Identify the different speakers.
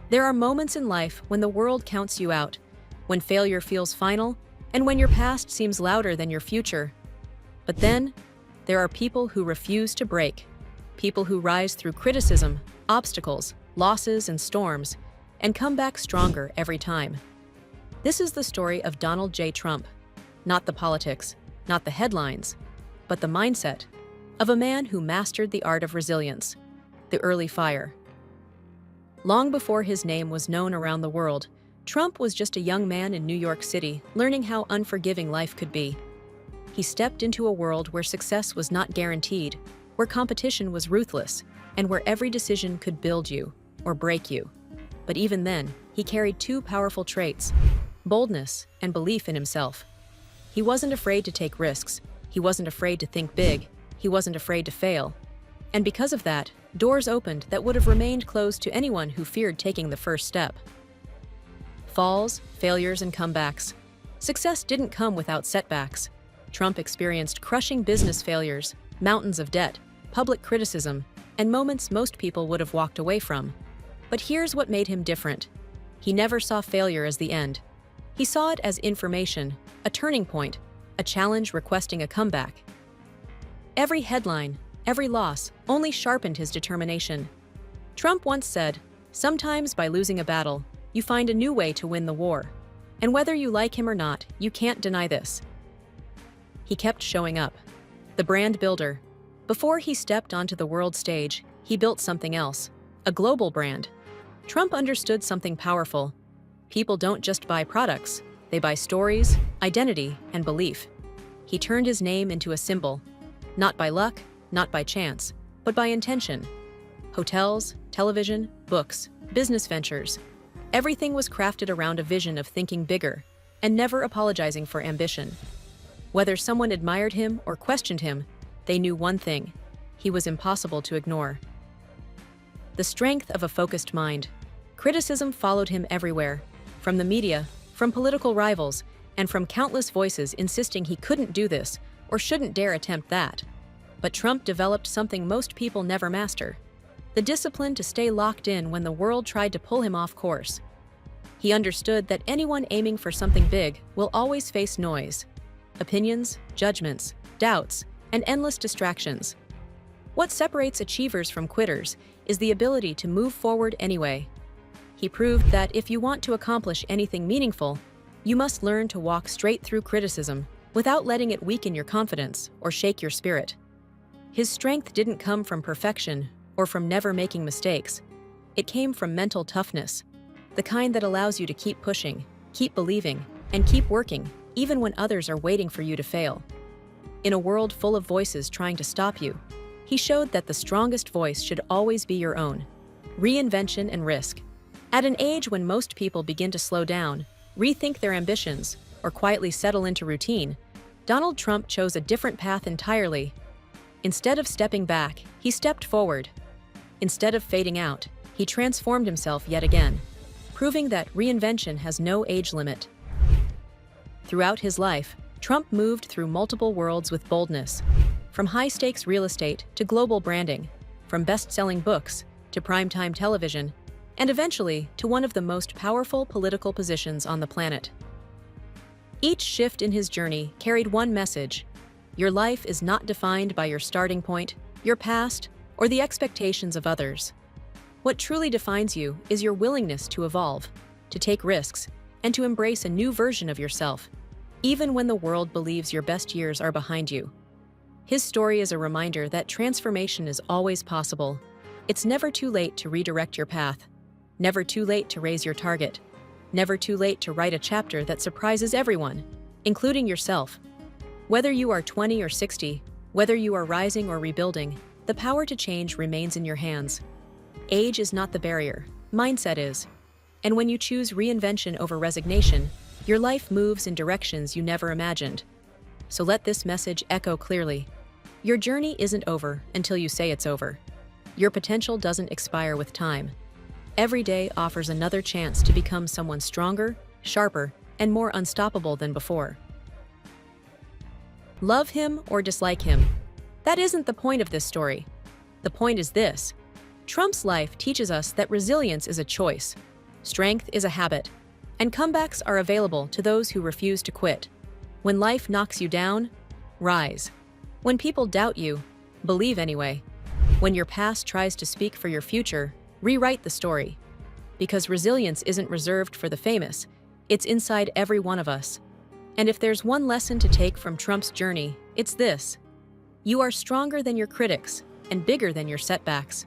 Speaker 1: There are moments in life when the world counts you out, when failure feels final, and when your past seems louder than your future. But then, there are people who refuse to break, people who rise through criticism, obstacles, losses, and storms, and come back stronger every time. This is the story of Donald J. Trump, not the politics, not the headlines, but the mindset of a man who mastered the art of resilience, the early fire. Long before his name was known around the world, Trump was just a young man in New York City learning how unforgiving life could be. He stepped into a world where success was not guaranteed, where competition was ruthless, and where every decision could build you or break you. But even then, he carried two powerful traits: boldness and belief in himself. He wasn't afraid to take risks. He wasn't afraid to think big. He wasn't afraid to fail. And because of that, doors opened that would have remained closed to anyone who feared taking the first step. Falls, failures, and comebacks. Success didn't come without setbacks. Trump experienced crushing business failures, mountains of debt, public criticism, and moments most people would have walked away from. But here's what made him different. He never saw failure as the end. He saw it as information, a turning point, a challenge requesting a comeback. Every headline, every loss, only sharpened his determination. Trump once said, "Sometimes by losing a battle, you find a new way to win the war. And whether you like him or not, you can't deny this." He kept showing up. The brand builder. Before he stepped onto the world stage, he built something else, a global brand. Trump understood something powerful. People don't just buy products, they buy stories, identity, and belief. He turned his name into a symbol, not by luck, not by chance, but by intention. Hotels, television, books, business ventures. Everything was crafted around a vision of thinking bigger and never apologizing for ambition. Whether someone admired him or questioned him, they knew one thing: he was impossible to ignore. The strength of a focused mind. Criticism followed him everywhere, from the media, from political rivals, and from countless voices insisting he couldn't do this or shouldn't dare attempt that. But Trump developed something most people never master: the discipline to stay locked in when the world tried to pull him off course. He understood that anyone aiming for something big will always face noise, opinions, judgments, doubts, and endless distractions. What separates achievers from quitters is the ability to move forward anyway. He proved that if you want to accomplish anything meaningful, you must learn to walk straight through criticism without letting it weaken your confidence or shake your spirit. His strength didn't come from perfection or from never making mistakes. It came from mental toughness, the kind that allows you to keep pushing, keep believing, and keep working, even when others are waiting for you to fail. In a world full of voices trying to stop you, he showed that the strongest voice should always be your own. Reinvention and risk. At an age when most people begin to slow down, rethink their ambitions, or quietly settle into routine, Donald Trump chose a different path entirely. Instead of stepping back, he stepped forward. Instead of fading out, he transformed himself yet again, proving that reinvention has no age limit. Throughout his life, Trump moved through multiple worlds with boldness, from high-stakes real estate to global branding, from best-selling books to primetime television, and eventually to one of the most powerful political positions on the planet. Each shift in his journey carried one message: your life is not defined by your starting point, your past, or the expectations of others. What truly defines you is your willingness to evolve, to take risks, and to embrace a new version of yourself, even when the world believes your best years are behind you. His story is a reminder that transformation is always possible. It's never too late to redirect your path, never too late to raise your target, never too late to write a chapter that surprises everyone, including yourself. Whether you are 20 or 60, whether you are rising or rebuilding, the power to change remains in your hands. Age is not the barrier, mindset is. And when you choose reinvention over resignation, your life moves in directions you never imagined. So let this message echo clearly. Your journey isn't over until you say it's over. Your potential doesn't expire with time. Every day offers another chance to become someone stronger, sharper, and more unstoppable than before. Love him or dislike him. That isn't the point of this story. The point is this: Trump's life teaches us that resilience is a choice, Strength is a habit, and comebacks are available to those who refuse to quit. When life knocks you down, rise. When people doubt you, believe anyway. When your past tries to speak for your future, rewrite the story. Because resilience isn't reserved for the famous, it's inside every one of us. And if there's one lesson to take from Trump's journey, it's this: you are stronger than your critics and bigger than your setbacks.